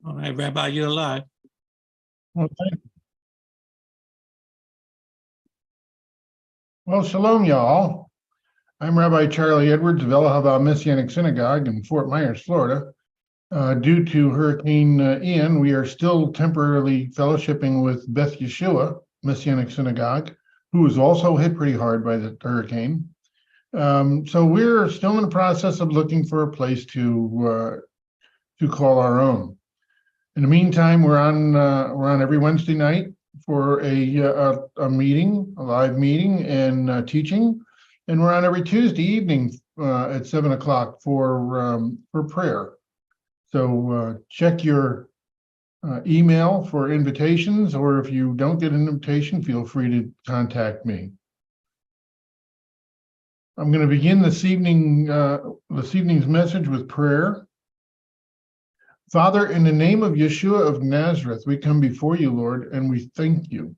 All right, Rabbi, you're live. Well, shalom, y'all. I'm Rabbi Charlie Edwards of Ahava Messianic Synagogue in Fort Myers, Florida. Due to Hurricane Ian, we are still temporarily fellowshipping with Beth Yeshua Messianic Synagogue, who was also hit pretty hard by the hurricane. So we're still in the process of looking for a place to call our own. In the meantime, we're on every Wednesday night for a meeting, a live meeting and teaching, and we're on every Tuesday evening at 7 o'clock for prayer. So check your email for invitations, or if you don't get an invitation, feel free to contact me. I'm going to begin this evening's message with prayer. Father, in the name of Yeshua of Nazareth, we come before you, Lord, and we thank you.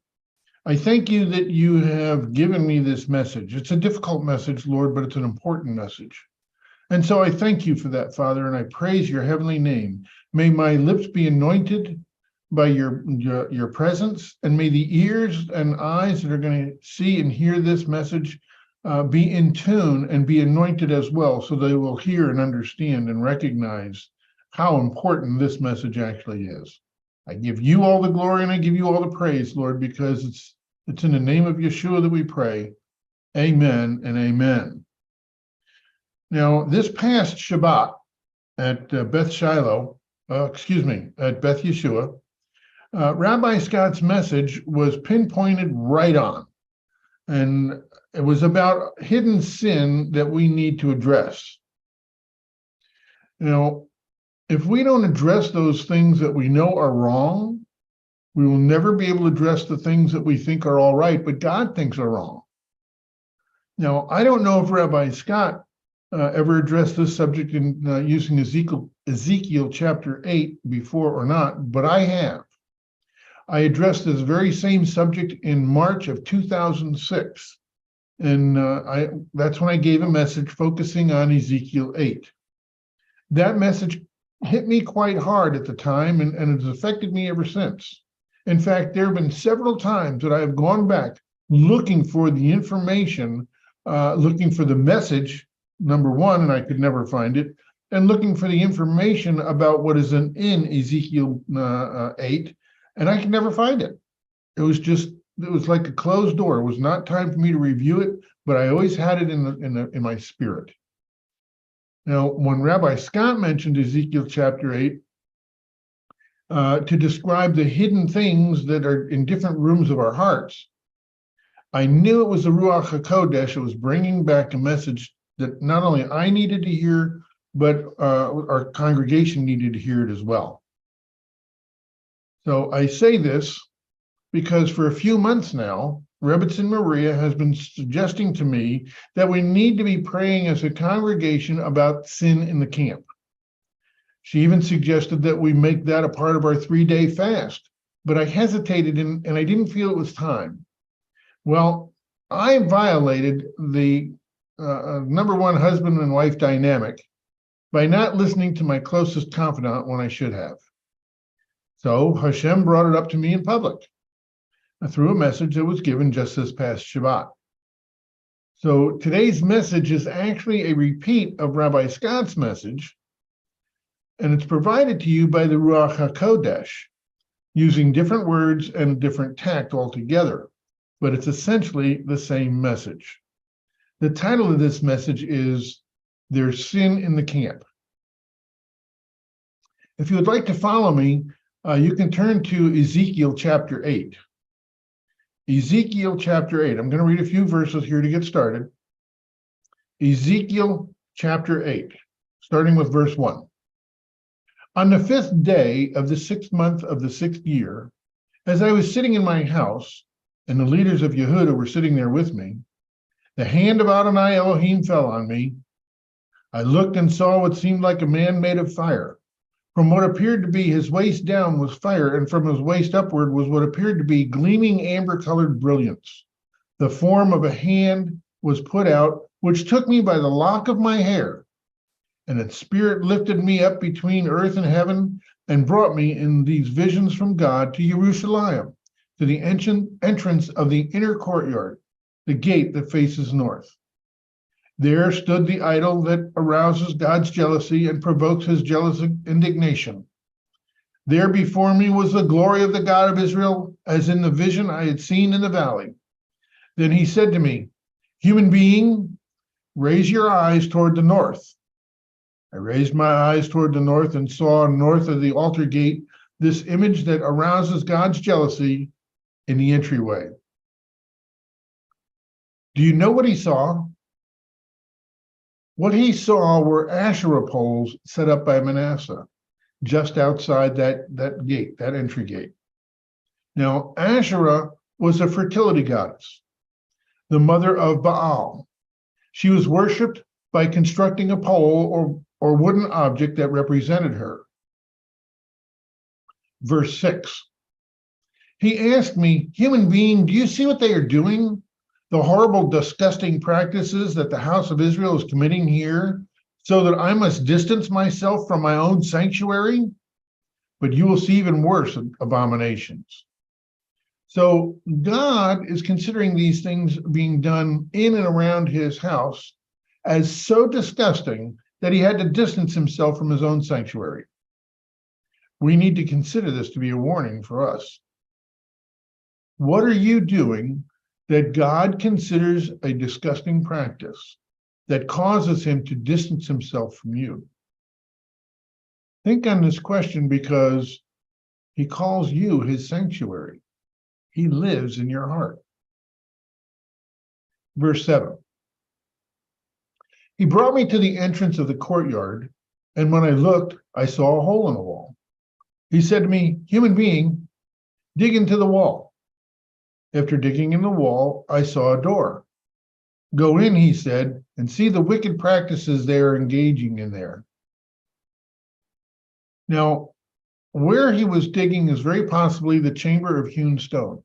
I thank you that you have given me this message. It's a difficult message, Lord, but it's an important message. And so I thank you for that, Father, and I praise your heavenly name. May my lips be anointed by your presence, and may the ears and eyes that are going to see and hear this message be in tune and be anointed as well, so they will hear and understand and recognize how important this message actually is. I give you all the glory and I give you all the praise, Lord, because it's in the name of Yeshua that we pray. Amen and amen. Now, this past Shabbat at Beth Yeshua, Rabbi Scott's message was pinpointed right on. And it was about hidden sin that we need to address. If we don't address those things that we know are wrong, we will never be able to address the things that we think are all right, but God thinks are wrong. Now, I don't know if Rabbi Scott ever addressed this subject in using Ezekiel chapter 8 before or not, but I have. I addressed this very same subject in March of 2006, and that's when I gave a message focusing on Ezekiel 8. That message hit me quite hard at the time, and it has affected me ever since. In fact, there have been several times that I have gone back looking for the information, looking for the message, number one, and I could never find it, and looking for the information about what is in Ezekiel 8, and I could never find it. It was like a closed door. It was not time for me to review it, but I always had it in my spirit. Now, when Rabbi Scott mentioned Ezekiel chapter 8, to describe the hidden things that are in different rooms of our hearts, I knew it was the Ruach HaKodesh. It was bringing back a message that not only I needed to hear, but our congregation needed to hear it as well. So I say this because for a few months now, Rebbetzin Maria has been suggesting to me that we need to be praying as a congregation about sin in the camp. She even suggested that we make that a part of our 3-day fast, but I hesitated and I didn't feel it was time. Well, I violated the number one husband and wife dynamic by not listening to my closest confidant when I should have. So Hashem brought it up to me in public through a message that was given just this past Shabbat. So today's message is actually a repeat of Rabbi Scott's message, and it's provided to you by the Ruach HaKodesh, using different words and different tact altogether, but it's essentially the same message. The title of this message is There's Sin in the Camp. If you would like to follow me, you can turn to Ezekiel chapter 8. Ezekiel chapter 8. I'm going to read a few verses here to get started. Ezekiel chapter 8, starting with verse 1. On the 5th day of the 6th month of the 6th year, as I was sitting in my house, and the leaders of Yehuda were sitting there with me, the hand of Adonai Elohim fell on me. I looked and saw what seemed like a man made of fire. From what appeared to be his waist down was fire, and from his waist upward was what appeared to be gleaming amber-colored brilliance. The form of a hand was put out, which took me by the lock of my hair, and its spirit lifted me up between earth and heaven, and brought me in these visions from God to Jerusalem, to the ancient entrance of the inner courtyard, the gate that faces north. There stood the idol that arouses God's jealousy and provokes his jealous indignation. There before me was the glory of the God of Israel, as in the vision I had seen in the valley. Then he said to me, "Human being, raise your eyes toward the north." I raised my eyes toward the north and saw north of the altar gate this image that arouses God's jealousy in the entryway. Do you know what he saw? What he saw were Asherah poles set up by Manasseh just outside that gate, that entry gate. Now, Asherah was a fertility goddess, the mother of Baal. She was worshipped by constructing a pole or wooden object that represented her. Verse 6. He asked me, "Human being, do you see what they are doing? The horrible, disgusting practices that the house of Israel is committing here, so that I must distance myself from my own sanctuary? But you will see even worse abominations." So God is considering these things being done in and around his house as so disgusting that he had to distance himself from his own sanctuary. We need to consider this to be a warning for us. What are you doing that God considers a disgusting practice that causes him to distance himself from you? Think on this question, because he calls you his sanctuary. He lives in your heart. Verse 7. He brought me to the entrance of the courtyard, and when I looked, I saw a hole in the wall. He said to me, "Human being, dig into the wall." After digging in the wall, I saw a door. "Go in," he said, "and see the wicked practices they are engaging in there." Now, where he was digging is very possibly the chamber of hewn stone.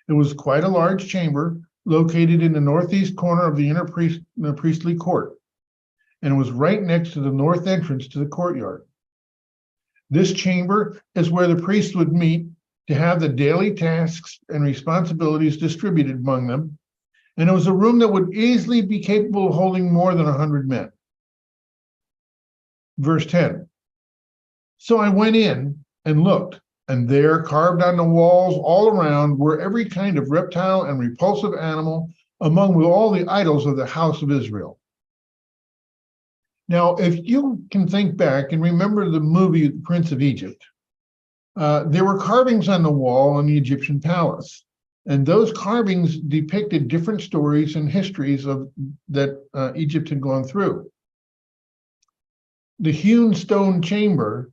It was quite a large chamber located in the northeast corner of the inner priestly court, and it was right next to the north entrance to the courtyard. This chamber is where the priests would meet to have the daily tasks and responsibilities distributed among them, and it was a room that would easily be capable of holding more than 100 men. Verse 10. So I went in and looked, and there, carved on the walls all around, were every kind of reptile and repulsive animal, among all the idols of the house of Israel. Now, if you can think back and remember the movie Prince of Egypt, there were carvings on the wall in the Egyptian palace, and those carvings depicted different stories and histories that Egypt had gone through. The hewn stone chamber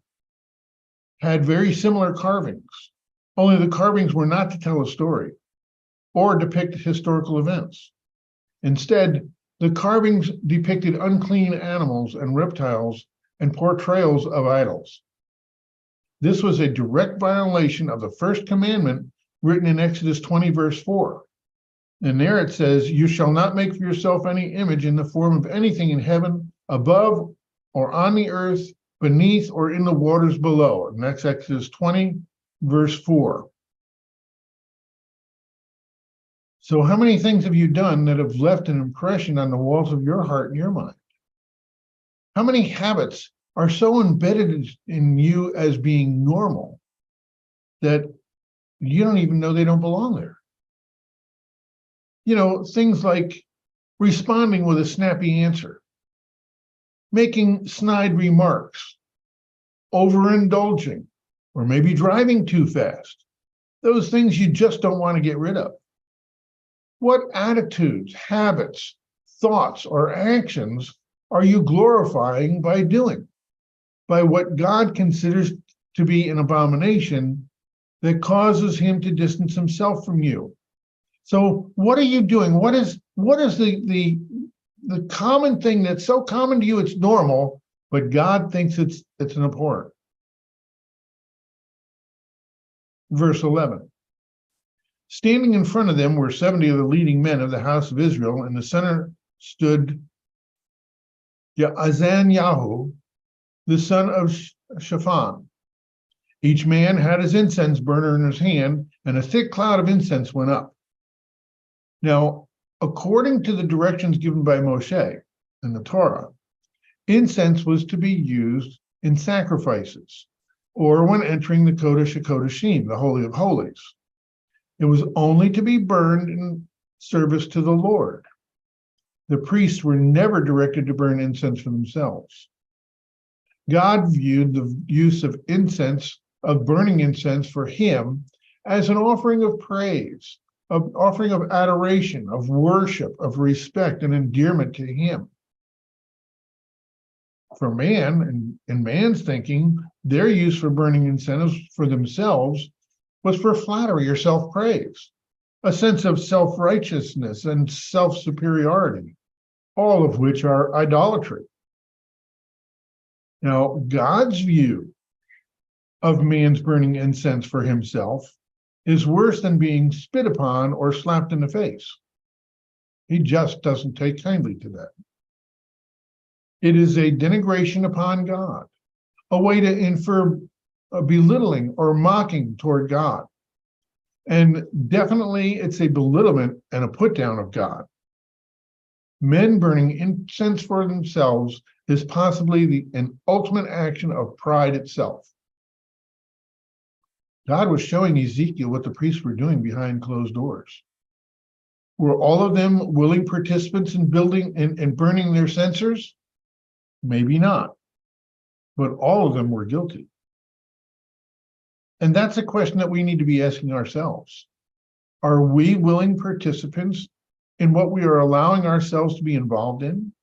had very similar carvings, only the carvings were not to tell a story or depict historical events. Instead, the carvings depicted unclean animals and reptiles and portrayals of idols. This was a direct violation of the first commandment written in Exodus 20, verse 4. And there it says, "You shall not make for yourself any image in the form of anything in heaven, above, or on the earth, beneath, or in the waters below." And that's Exodus 20, verse 4. So how many things have you done that have left an impression on the walls of your heart and your mind? How many habits are so embedded in you as being normal that you don't even know they don't belong there? You know, things like responding with a snappy answer, making snide remarks, overindulging, or maybe driving too fast. Those things you just don't want to get rid of. What attitudes, habits, thoughts, or actions are you glorifying by doing? By what God considers to be an abomination that causes him to distance himself from you. So what are you doing? What is the common thing that's so common to you it's normal, but God thinks it's an abhorrent? Verse 11. Standing in front of them were 70 of the leading men of the house of Israel. In the center stood Yaazaniah, the son of Shaphan, Each man had his incense burner in his hand, and a thick cloud of incense went up. Now, according to the directions given by Moshe in the Torah, incense was to be used in sacrifices or when entering the Kodesh HaKodeshim, the Holy of Holies. It was only to be burned in service to the Lord. The priests were never directed to burn incense for themselves. God viewed the use of incense, of burning incense for him, as an offering of praise, of offering of adoration, of worship, of respect and endearment to him. For man, in man's thinking, their use for burning incense for themselves was for flattery or self-praise, a sense of self-righteousness and self-superiority, all of which are idolatry. Now, God's view of man's burning incense for himself is worse than being spit upon or slapped in the face. He just doesn't take kindly to that. It is a denigration upon God, a way to infer a belittling or mocking toward God. And definitely it's a belittlement and a put down of God. Men burning incense for themselves is possibly an ultimate action of pride itself. God was showing Ezekiel what the priests were doing behind closed doors. Were all of them willing participants in building and burning their censers? Maybe not, but all of them were guilty. And that's a question that we need to be asking ourselves. Are we willing participants in what we are allowing ourselves to be involved in?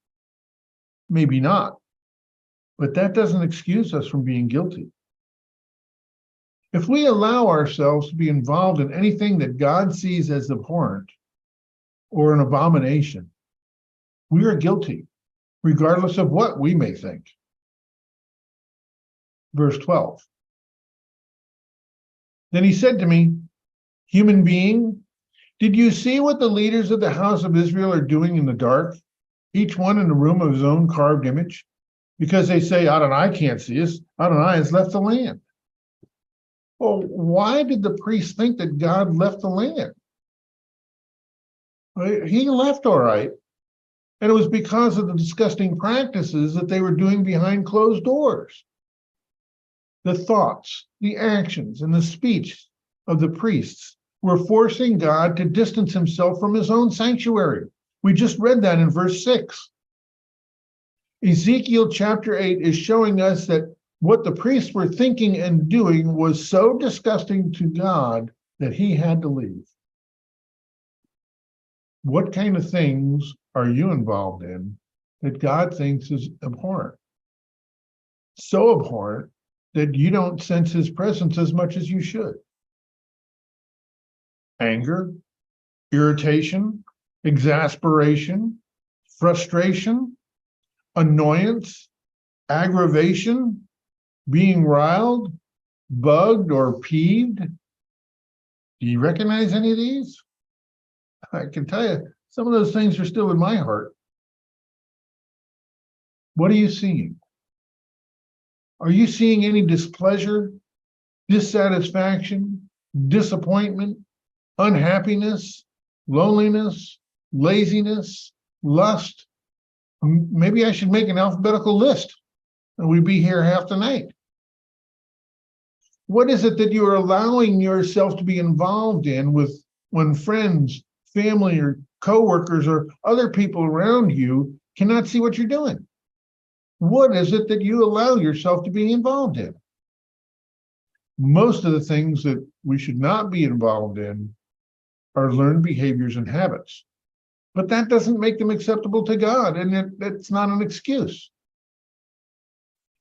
Maybe not, but that doesn't excuse us from being guilty. If we allow ourselves to be involved in anything that God sees as abhorrent or an abomination, we are guilty, regardless of what we may think. Verse 12. Then he said to me, human being, did you see what the leaders of the house of Israel are doing in the dark, each one in the room of his own carved image? Because they say, Adonai can't see us. Adonai has left the land. Well, why did the priests think that God left the land? He left all right. And it was because of the disgusting practices that they were doing behind closed doors. The thoughts, the actions, and the speech of the priests were forcing God to distance himself from his own sanctuary. We just read that in verse 6. Ezekiel chapter 8 is showing us that what the priests were thinking and doing was so disgusting to God that he had to leave. What kind of things are you involved in that God thinks is abhorrent? So abhorrent that you don't sense his presence as much as you should. Anger, irritation, exasperation, frustration, annoyance, aggravation, being riled, bugged, or peeved. Do you recognize any of these? I can tell you, some of those things are still in my heart. What are you seeing? Are you seeing any displeasure, dissatisfaction, disappointment, unhappiness, loneliness, laziness, lust? Maybe I should make an alphabetical list and we'd be here half the night. What is it that you are allowing yourself to be involved in with when friends, family, or coworkers or other people around you cannot see what you're doing? What is it that you allow yourself to be involved in? Most of the things that we should not be involved in are learned behaviors and habits. But that doesn't make them acceptable to God, and that's not an excuse.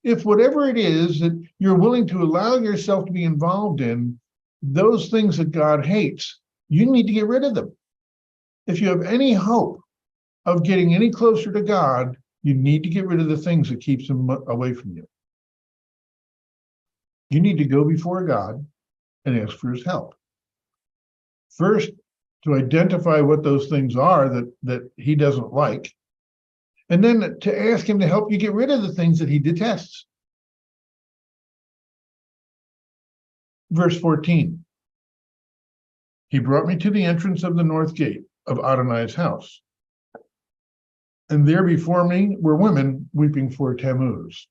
If whatever it is that you're willing to allow yourself to be involved in, those things that God hates, you need to get rid of them. If you have any hope of getting any closer to God, you need to get rid of the things that keeps him away from you. You need to go before God and ask for his help. First, to identify what those things are that he doesn't like, and then to ask him to help you get rid of the things that he detests. Verse 14. He brought me to the entrance of the north gate of Adonai's house. And there before me were women weeping for Tammuz.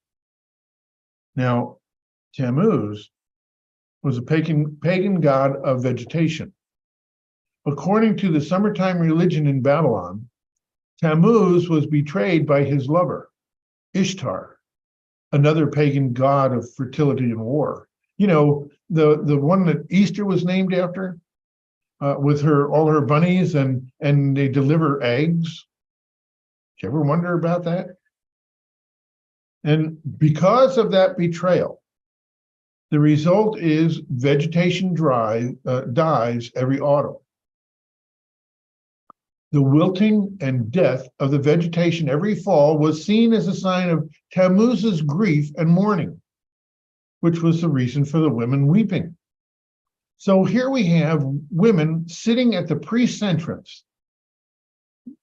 Now, Tammuz was a pagan god of vegetation. According to the summertime religion in Babylon, Tammuz was betrayed by his lover, Ishtar, another pagan god of fertility and war. You know, the one that Easter was named after, with all her bunnies and they deliver eggs. Did you ever wonder about that? And because of that betrayal, the result is vegetation dies every autumn. The wilting and death of the vegetation every fall was seen as a sign of Tammuz's grief and mourning, which was the reason for the women weeping. So here we have women sitting at the priest's entrance,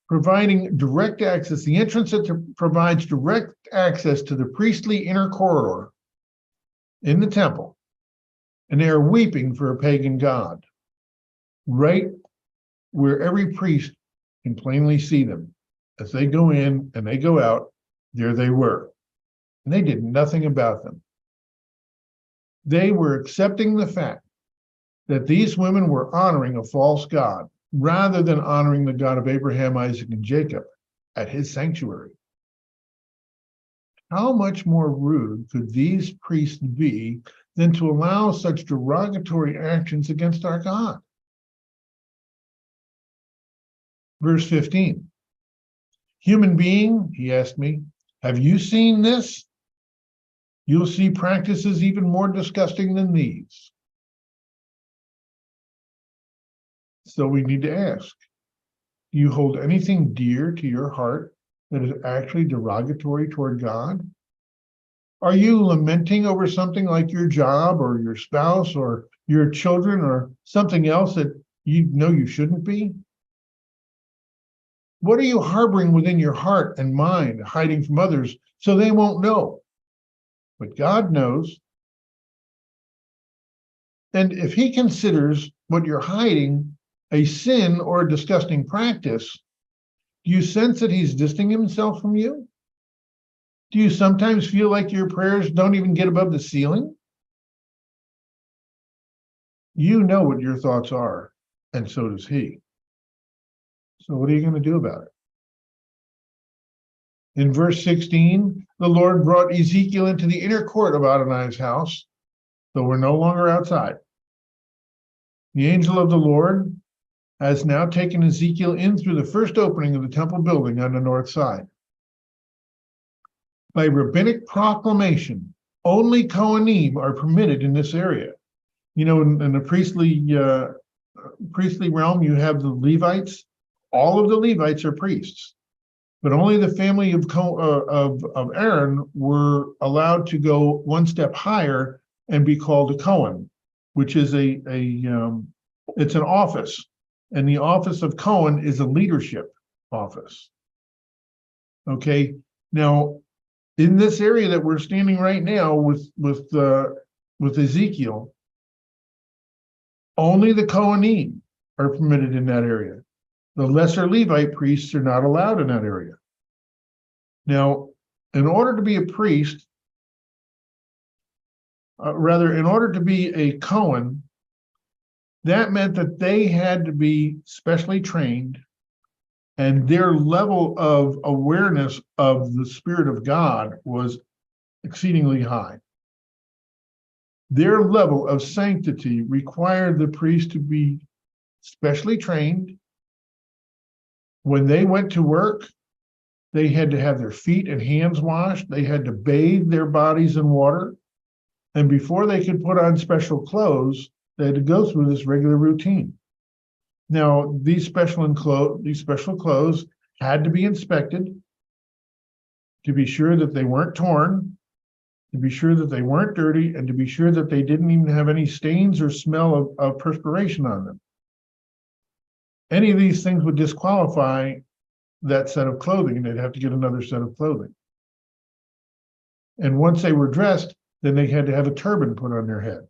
providing direct access, the entrance that provides direct access to the priestly inner corridor in the temple, and they are weeping for a pagan god, right where every priest can plainly see them. As they go in and they go out, there they were. And they did nothing about them. They were accepting the fact that these women were honoring a false god rather than honoring the God of Abraham, Isaac, and Jacob at his sanctuary. How much more rude could these priests be than to allow such derogatory actions against our God? Verse 15, human being, he asked me, have you seen this? You'll see practices even more disgusting than these. So we need to ask, do you hold anything dear to your heart that is actually derogatory toward God? Are you lamenting over something like your job or your spouse or your children or something else that you know you shouldn't be? What are you harboring within your heart and mind, hiding from others so they won't know? But God knows. And if he considers what you're hiding a sin or a disgusting practice, do you sense that he's distancing himself from you? Do you sometimes feel like your prayers don't even get above the ceiling? You know what your thoughts are, and so does he. So what are you going to do about it? In verse 16, the Lord brought Ezekiel into the inner court of Adonai's house, so we're no longer outside. The angel of the Lord has now taken Ezekiel in through the first opening of the temple building on the north side. By rabbinic proclamation, only Kohanim are permitted in this area. You know, in the priestly realm, you have the Levites. All of the Levites are priests, but only the family of Aaron were allowed to go one step higher and be called a Cohen, which is it's an office, and the office of Cohen is a leadership office. Okay, now in this area that we're standing right now with Ezekiel, only the Kohanim are permitted in that area. The lesser Levite priests are not allowed in that area. Now, in order to be a priest, in order to be a Cohen, that meant that they had to be specially trained, and their level of awareness of the Spirit of God was exceedingly high. Their level of sanctity required the priest to be specially trained. When they went to work, they had to have their feet and hands washed. They had to bathe their bodies in water. And before they could put on special clothes, they had to go through this regular routine. Now, these special clothes had to be inspected to be sure that they weren't torn, to be sure that they weren't dirty, and to be sure that they didn't even have any stains or smell of perspiration on them. Any of these things would disqualify that set of clothing, and they'd have to get another set of clothing. And once they were dressed, then they had to have a turban put on their head.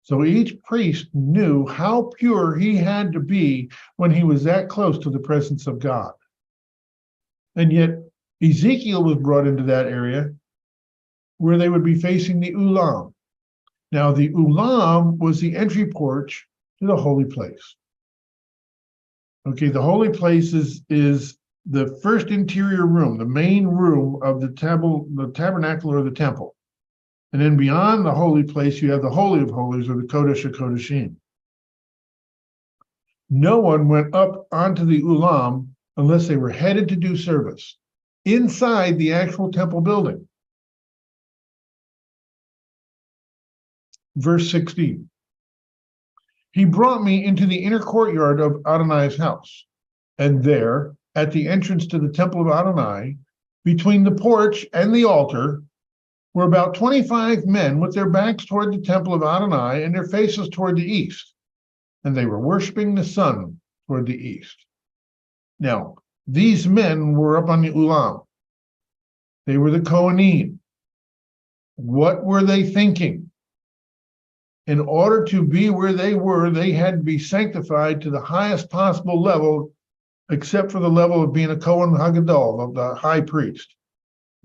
So each priest knew how pure he had to be when he was that close to the presence of God. And yet Ezekiel was brought into that area where they would be facing the Ulam. Now, the Ulam was the entry porch to the holy place. Okay, the holy place is the first interior room, the main room of the tabernacle or the temple. And then beyond the holy place, you have the Holy of Holies or the Kodesh HaKodeshim. No one went up onto the Ulam unless they were headed to do service inside the actual temple building. Verse 16. He brought me into the inner courtyard of Adonai's house, and there, at the entrance to the temple of Adonai, between the porch and the altar, were about 25 men with their backs toward the temple of Adonai and their faces toward the east, and they were worshiping the sun toward the east. Now, these men were up on the Ulam. They were the Kohanim. What were they thinking? In order to be where they were, they had to be sanctified to the highest possible level, except for the level of being a Kohen Hagadol, of the high priest.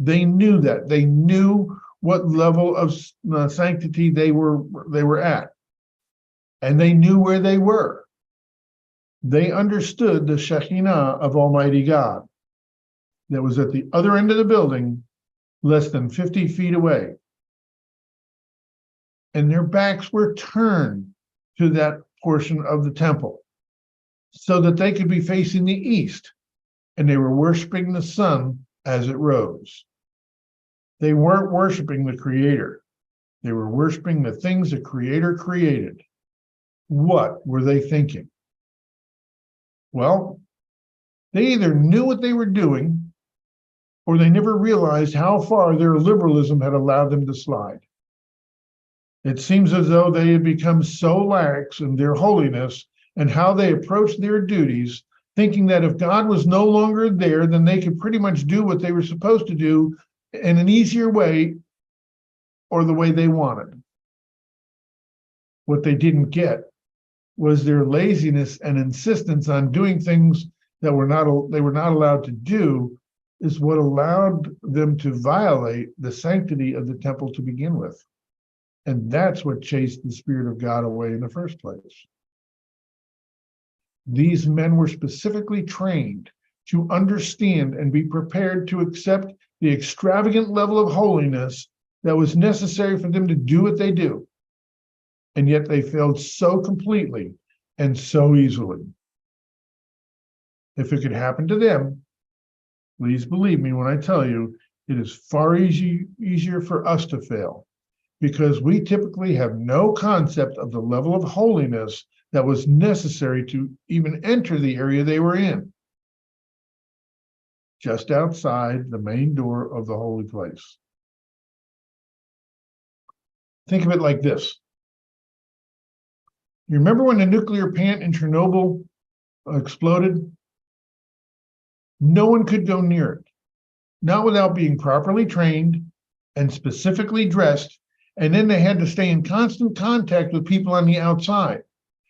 They knew that. They knew what level of sanctity they were at. And they knew where they were. They understood the Shekinah of Almighty God that was at the other end of the building, less than 50 feet away. And their backs were turned to that portion of the temple so that they could be facing the east, and they were worshiping the sun as it rose. They weren't worshiping the Creator. They were worshiping the things the Creator created. What were they thinking? Well, they either knew what they were doing, or they never realized how far their liberalism had allowed them to slide. It seems as though they had become so lax in their holiness and how they approached their duties, thinking that if God was no longer there, then they could pretty much do what they were supposed to do in an easier way or the way they wanted. What they didn't get was their laziness and insistence on doing things that they were not allowed to do is what allowed them to violate the sanctity of the temple to begin with. And that's what chased the Spirit of God away in the first place. These men were specifically trained to understand and be prepared to accept the extravagant level of holiness that was necessary for them to do what they do. And yet they failed so completely and so easily. If it could happen to them, please believe me when I tell you, it is far easier for us to fail, because we typically have no concept of the level of holiness that was necessary to even enter the area they were in, just outside the main door of the holy place. Think of it like this. You remember when the nuclear plant in Chernobyl exploded? No one could go near it, not without being properly trained and specifically dressed, and then they had to stay in constant contact with people on the outside.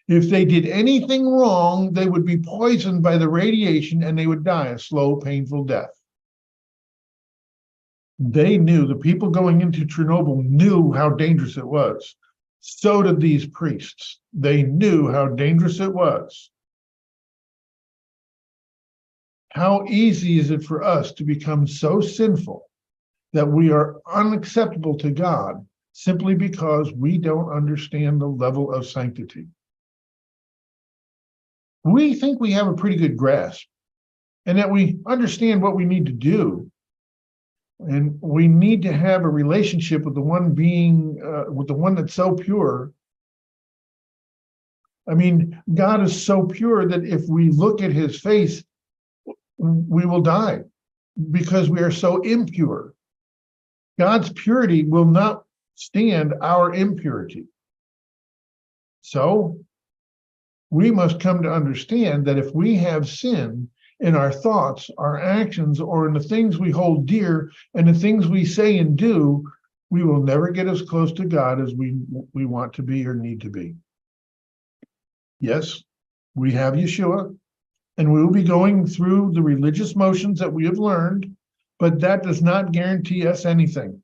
If they did anything wrong, they would be poisoned by the radiation and they would die a slow, painful death. They knew, the people going into Chernobyl knew how dangerous it was. So did these priests. They knew how dangerous it was. How easy is it for us to become so sinful that we are unacceptable to God simply because we don't understand the level of sanctity? We think we have a pretty good grasp and that we understand what we need to do. And we need to have a relationship with the one with the one that's so pure. I mean, God is so pure that if we look at his face, we will die because we are so impure. God's purity will not stand our impurity. So we must come to understand that if we have sin in our thoughts, our actions, or in the things we hold dear and the things we say and do, we will never get as close to God as we want to be or need to be. Yes, we have Yeshua, and we will be going through the religious motions that we have learned, but that does not guarantee us anything.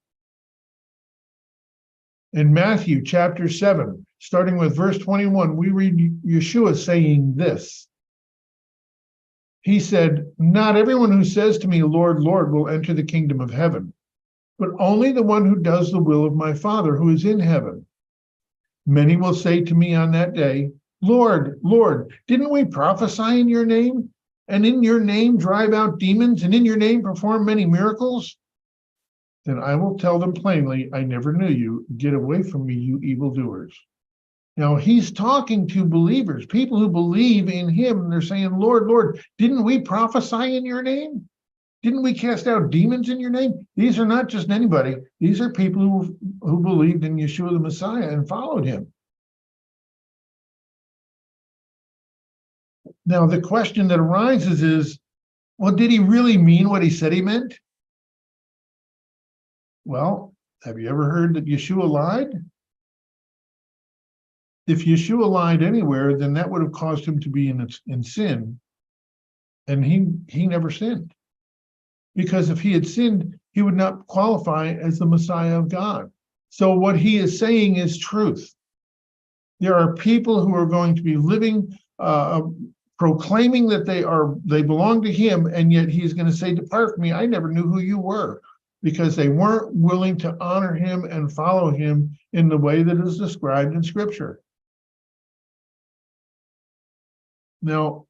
In Matthew chapter 7, starting with verse 21, we read Yeshua saying this. He said, "Not everyone who says to me, 'Lord, Lord,' will enter the kingdom of heaven, but only the one who does the will of my Father who is in heaven. Many will say to me on that day, 'Lord, Lord, didn't we prophesy in your name, and in your name drive out demons, and in your name perform many miracles?' Then I will tell them plainly, 'I never knew you. Get away from me, you evildoers.'" Now he's talking to believers, people who believe in him, and they're saying, "Lord, Lord, didn't we prophesy in your name? Didn't we cast out demons in your name?" These are not just anybody. These are people who believed in Yeshua the Messiah and followed him. Now, the question that arises is, well, did he really mean what he said he meant? Well, have you ever heard that Yeshua lied? If Yeshua lied anywhere, then that would have caused him to be in sin, and he never sinned. Because if he had sinned, he would not qualify as the Messiah of God. So what he is saying is truth. There are people who are going to be living, proclaiming that they belong to him, and yet he's going to say, "Depart from me, I never knew who you were," because they weren't willing to honor him and follow him in the way that is described in Scripture. Now,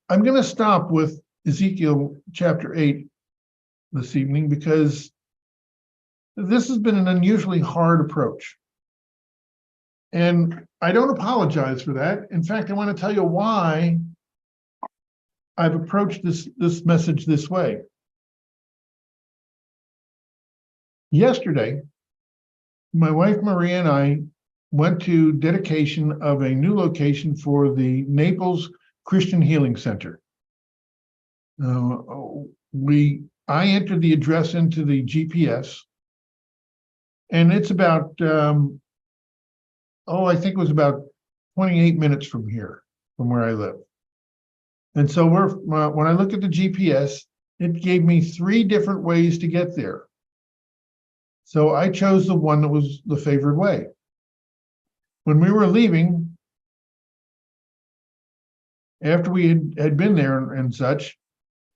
I'm going to stop with Ezekiel chapter 8 this evening because this has been an unusually hard approach. And I don't apologize for that. In fact, I want to tell you why I've approached this message this way. Yesterday, my wife Maria and I went to dedication of a new location for the Naples Christian Healing Center. I entered the address into the GPS, and it's about I think it was about 28 minutes from here, from where I live. And so when I looked at the GPS, it gave me 3 different ways to get there. So I chose the one that was the favored way. When we were leaving, after we had been there and such,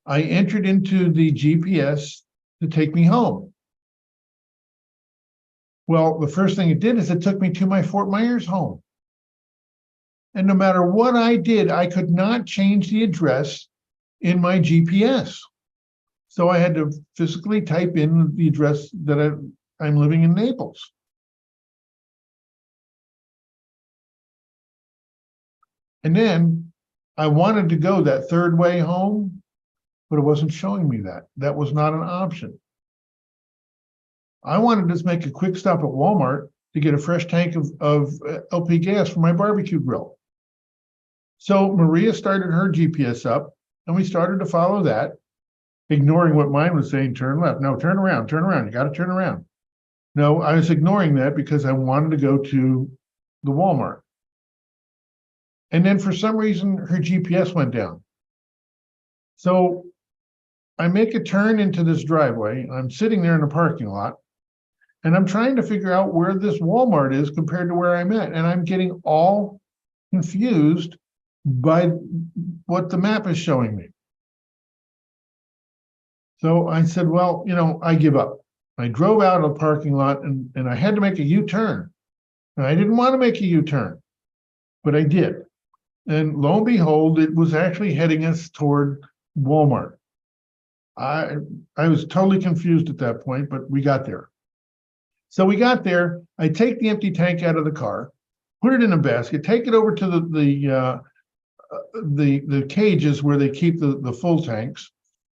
I entered into the GPS to take me home. Well, the first thing it did is it took me to my Fort Myers home. And no matter what I did, I could not change the address in my GPS. So I had to physically type in the address that I'm living in Naples. And then I wanted to go that third way home, but it wasn't showing me that. That was not an option. I wanted to just make a quick stop at Walmart to get a fresh tank of LP gas for my barbecue grill. So Maria started her GPS up, and we started to follow that, ignoring what mine was saying, turn left. No, turn around, you got to turn around. No, I was ignoring that because I wanted to go to the Walmart. And then for some reason, her GPS went down. So I make a turn into this driveway. I'm sitting there in the parking lot, and I'm trying to figure out where this Walmart is compared to where I'm at. And I'm getting all confused by what the map is showing me. So I said, well, I give up. I drove out of the parking lot, and I had to make a U-turn. And I didn't want to make a U-turn, but I did. And lo and behold, it was actually heading us toward Walmart. I was totally confused at that point, but we got there. So we got there. I take the empty tank out of the car, put it in a basket, take it over to the cages where they keep the full tanks.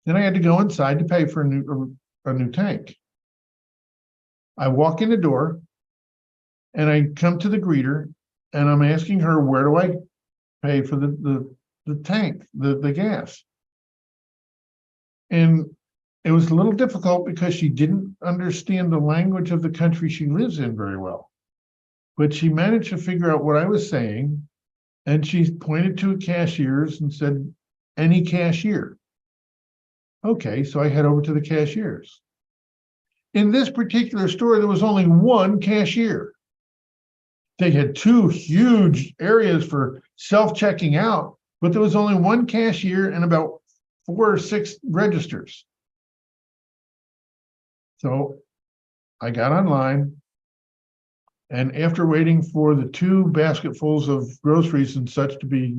Then I had to go inside to pay for a new tank. I walk in the door, and I come to the greeter, and I'm asking her, where do I pay for the tank, the gas? And it was a little difficult because she didn't understand the language of the country she lives in very well. But she managed to figure out what I was saying, and she pointed to a cashier's and said, "Any cashier." Okay, so I head over to the cashier's. In this particular store, there was only one cashier. They had two huge areas for self-checking out, but there was only one cashier and about 4 or 6 registers. So I got online, and after waiting for the 2 basketfuls of groceries and such to be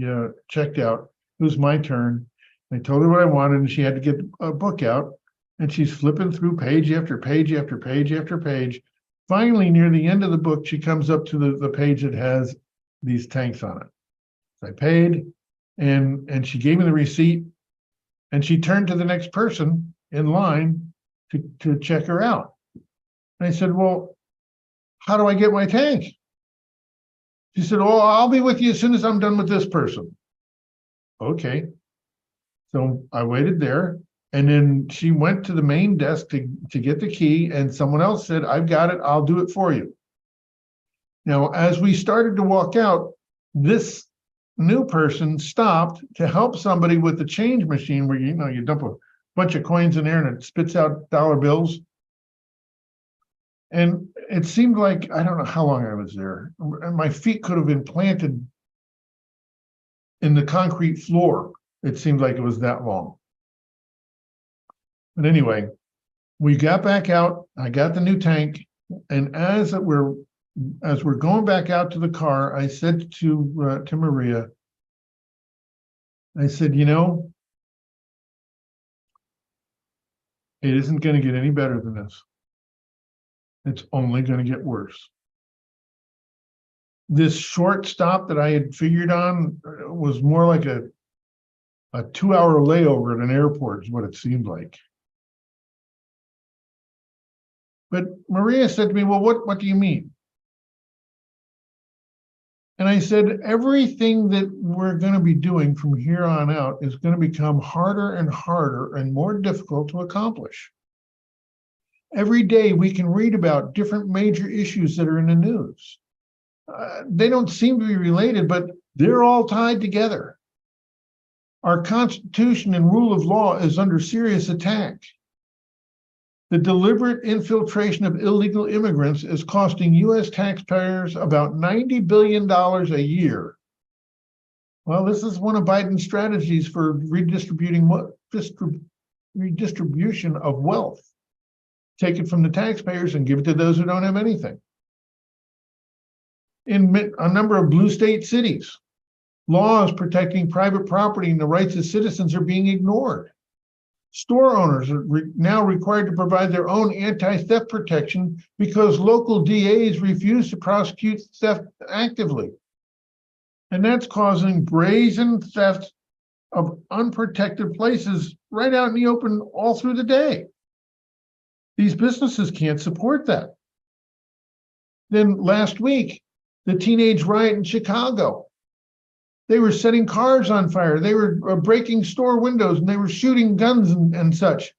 checked out, it was my turn. I told her what I wanted, and she had to get a book out, and she's flipping through page after page after page after page. Finally, near the end of the book, she comes up to the page that has these tanks on it. So I paid, and she gave me the receipt, and she turned to the next person in line to check her out. And I said, "Well, how do I get my tank?" She said, "Oh, I'll be with you as soon as I'm done with this person." Okay. So I waited there, and then she went to the main desk to get the key, and someone else said, "I've got it, I'll do it for you." Now, as we started to walk out, this new person stopped to help somebody with the change machine where, you dump a bunch of coins in there and it spits out dollar bills. And it seemed like, I don't know how long I was there, and my feet could have been planted in the concrete floor. It seemed like it was that long. But anyway, we got back out. I got the new tank, and as we're going back out to the car, I said to Maria, I said, it isn't going to get any better than this. It's only going to get worse. This short stop that I had figured on was more like a 2-hour layover at an airport is what it seemed like. But Maria said to me, "Well, what do you mean?" And I said, everything that we're going to be doing from here on out is going to become harder and harder and more difficult to accomplish. Every day we can read about different major issues that are in the news. They don't seem to be related, but they're all tied together. Our Constitution and rule of law is under serious attack. The deliberate infiltration of illegal immigrants is costing U.S. taxpayers about $90 billion a year. Well, this is one of Biden's strategies for redistribution of wealth. Take it from the taxpayers and give it to those who don't have anything. In a number of blue state cities, laws protecting private property and the rights of citizens are being ignored. Store owners are now required to provide their own anti-theft protection because local DAs refuse to prosecute theft actively. And that's causing brazen theft of unprotected places right out in the open all through the day. These businesses can't support that. Then last week, the teenage riot in Chicago. They were setting cars on fire. They were breaking store windows, and they were shooting guns and such.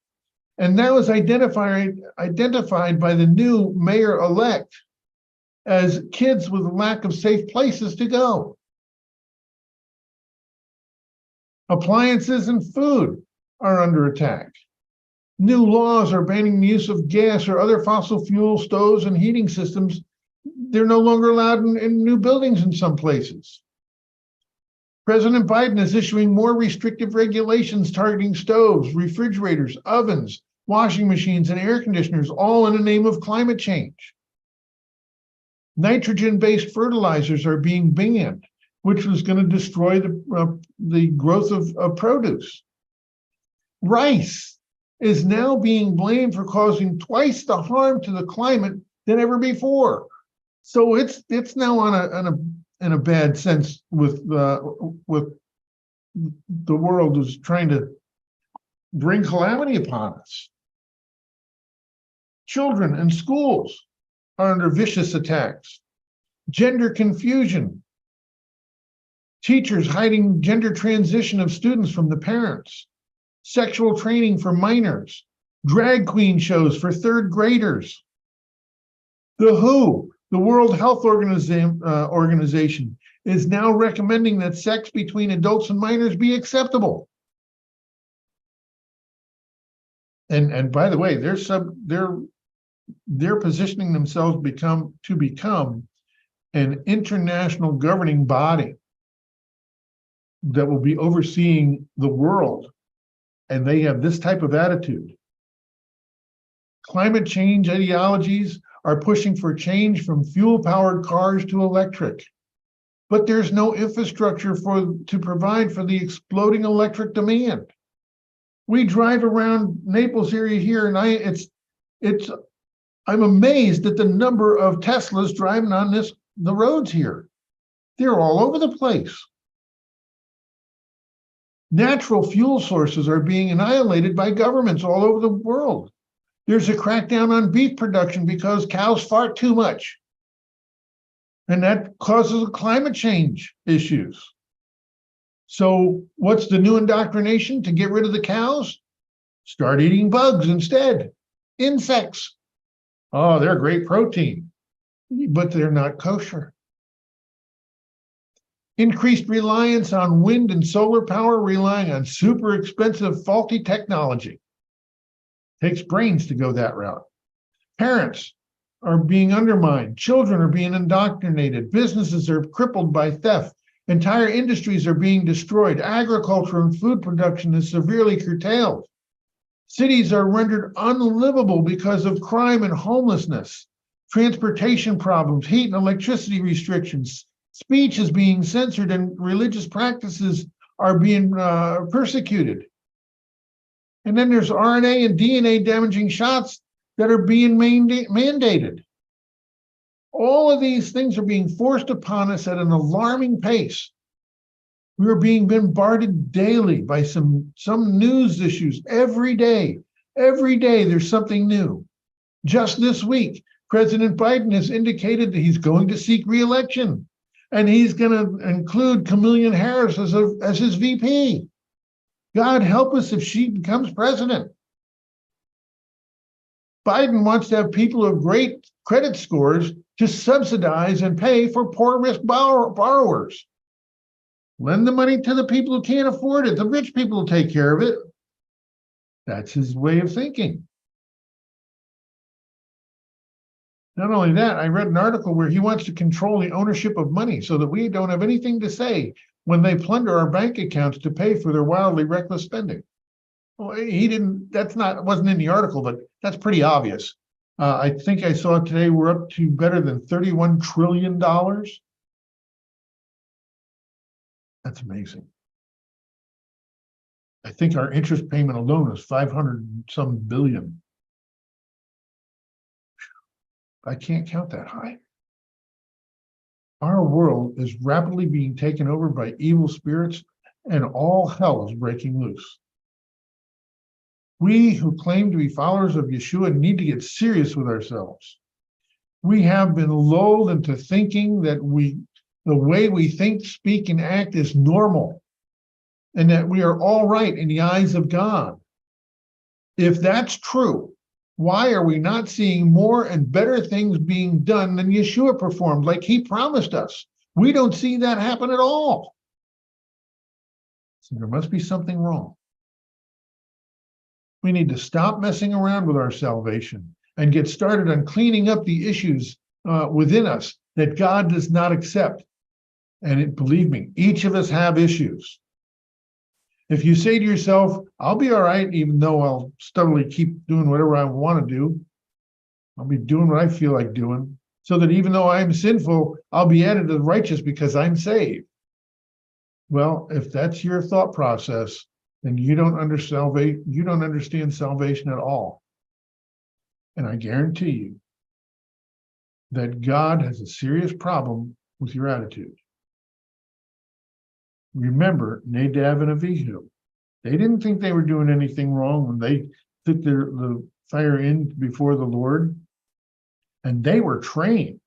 And that was identified by the new mayor-elect as kids with a lack of safe places to go. Appliances and food are under attack. New laws are banning the use of gas or other fossil fuel stoves and heating systems. They're no longer allowed in new buildings in some places. President Biden is issuing more restrictive regulations targeting stoves, refrigerators, ovens, washing machines, and air conditioners, all in the name of climate change. Nitrogen-based fertilizers are being banned, which was going to destroy the growth of produce. Rice is now being blamed for causing twice the harm to the climate than ever before. So it's now in a bad sense with the world is trying to bring calamity upon us. Children in schools are under vicious attacks. Gender confusion. Teachers hiding gender transition of students from the parents. Sexual training for minors. drag queen shows for third graders. The WHO, the World Health Organization, is now recommending that sex between adults and minors be acceptable. And by the way, they're positioning themselves to become an international governing body that will be overseeing the world, and they have this type of attitude. Climate change ideologies are pushing for change from fuel-powered cars to electric, but there's no infrastructure to provide for the exploding electric demand. We drive around Naples area here, and I'm amazed at the number of Teslas driving on the roads here. They're all over the place. Natural fuel sources are being annihilated by governments all over the world. There's a crackdown on beef production because cows fart too much. And that causes climate change issues. So what's the new indoctrination to get rid of the cows? Start eating bugs instead. Insects. Oh, they're great protein, but they're not kosher. Increased reliance on wind and solar power, relying on super expensive, faulty technology. Takes brains to go that route. Parents are being undermined. Children are being indoctrinated. Businesses are crippled by theft. Entire industries are being destroyed. Agriculture and food production is severely curtailed. Cities are rendered unlivable because of crime and homelessness. Transportation problems, heat and electricity restrictions. Speech is being censored and religious practices are being persecuted. And then there's RNA and DNA damaging shots that are being mandated. All of these things are being forced upon us at an alarming pace. We are being bombarded daily by some news issues every day. Every day there's something new. Just this week, President Biden has indicated that he's going to seek re-election, and he's going to include Kamala Harris as his VP. God help us if she becomes president. Biden wants to have people of great credit scores to subsidize and pay for poor risk borrowers. Lend the money to the people who can't afford it. The rich people will take care of it. That's his way of thinking. Not only that, I read an article where he wants to control the ownership of money so that we don't have anything to say when they plunder our bank accounts to pay for their wildly reckless spending. Well, he didn't, wasn't in the article, but that's pretty obvious. I think I saw today we're up to better than $31 trillion. That's amazing. I think our interest payment alone is 500 some billion. I can't count that high. Our world is rapidly being taken over by evil spirits, and all hell is breaking loose. We who claim to be followers of Yeshua need to get serious with ourselves. We have been lulled into thinking that the way we think, speak, and act is normal, and that we are all right in the eyes of God. If that's true, why are we not seeing more and better things being done than Yeshua performed, like he promised us? We don't see that happen at all. So there must be something wrong. We need to stop messing around with our salvation and get started on cleaning up the issues within us that God does not accept. And believe me, each of us have issues. If you say to yourself, I'll be all right, even though I'll stubbornly keep doing whatever I want to do, I'll be doing what I feel like doing, so that even though I'm sinful, I'll be added to the righteous because I'm saved. Well, if that's your thought process, then you don't understand salvation at all. And I guarantee you that God has a serious problem with your attitude. Remember Nadab and Abihu. They didn't think they were doing anything wrong when they took the fire in before the Lord, and they were trained.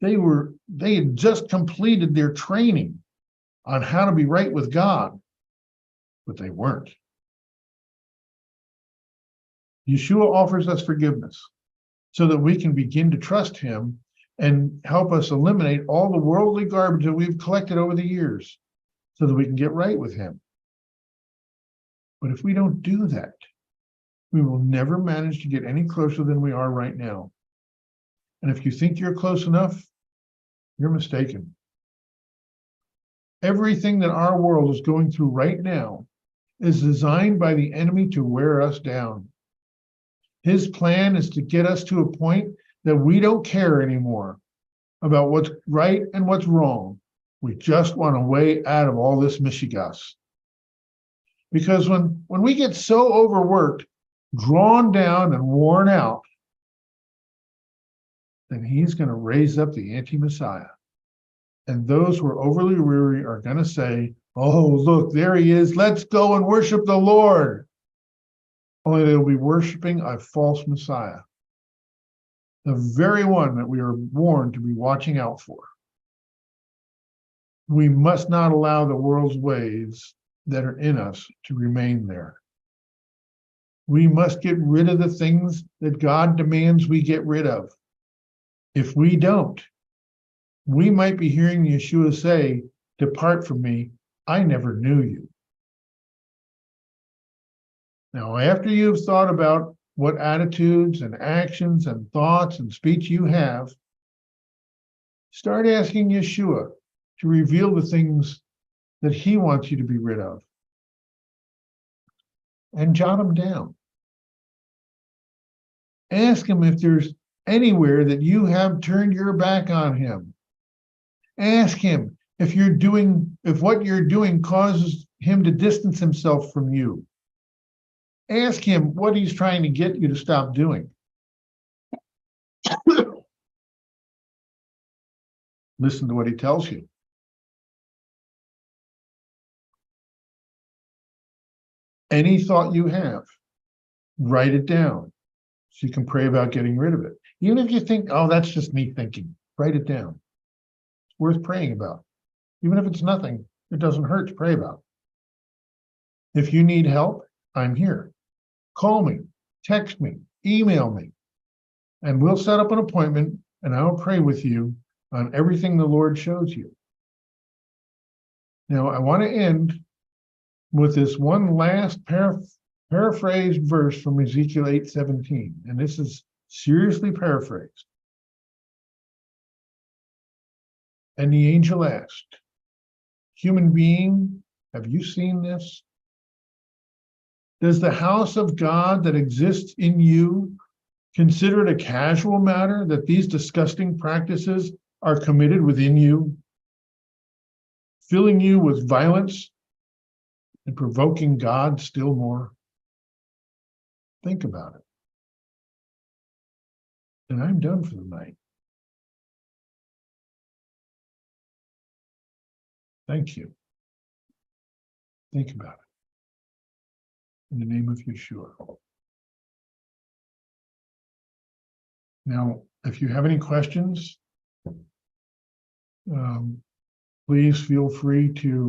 They had just completed their training on how to be right with God, but they weren't. Yeshua offers us forgiveness so that we can begin to trust him and help us eliminate all the worldly garbage that we've collected over the years so that we can get right with him. But if we don't do that, we will never manage to get any closer than we are right now. And if you think you're close enough, you're mistaken. Everything that our world is going through right now is designed by the enemy to wear us down. His plan is to get us to a point that we don't care anymore about what's right and what's wrong. We just want a way out of all this mishigas. Because when we get so overworked, drawn down, and worn out, then he's going to raise up the anti-Messiah. And those who are overly weary are going to say, oh, look, there he is. Let's go and worship the Lord. Only they'll be worshiping a false Messiah, the very one that we are warned to be watching out for. We must not allow the world's ways that are in us to remain there. We must get rid of the things that God demands we get rid of. If we don't, we might be hearing Yeshua say, depart from me, I never knew you. Now, after you've thought about what attitudes and actions and thoughts and speech you have, start asking Yeshua to reveal the things that he wants you to be rid of. And jot them down. Ask him if there's anywhere that you have turned your back on him. Ask him if what you're doing causes him to distance himself from you. Ask him what he's trying to get you to stop doing. Listen to what he tells you. Any thought you have, write it down so you can pray about getting rid of it. Even if you think, oh, that's just me thinking, write it down. It's worth praying about. Even if it's nothing, it doesn't hurt to pray about. If you need help, I'm here. Call me, text me, email me, and we'll set up an appointment and I'll pray with you on everything the Lord shows you. Now, I want to end with this one last paraphrased verse from Ezekiel 8:17, and this is seriously paraphrased. And the angel asked, human being, have you seen this? Does the house of God that exists in you consider it a casual matter that these disgusting practices are committed within you, filling you with violence and provoking God still more? Think about it. And I'm done for the night. Thank you. Think about it. In the name of Yeshua. Now, if you have any questions, please feel free to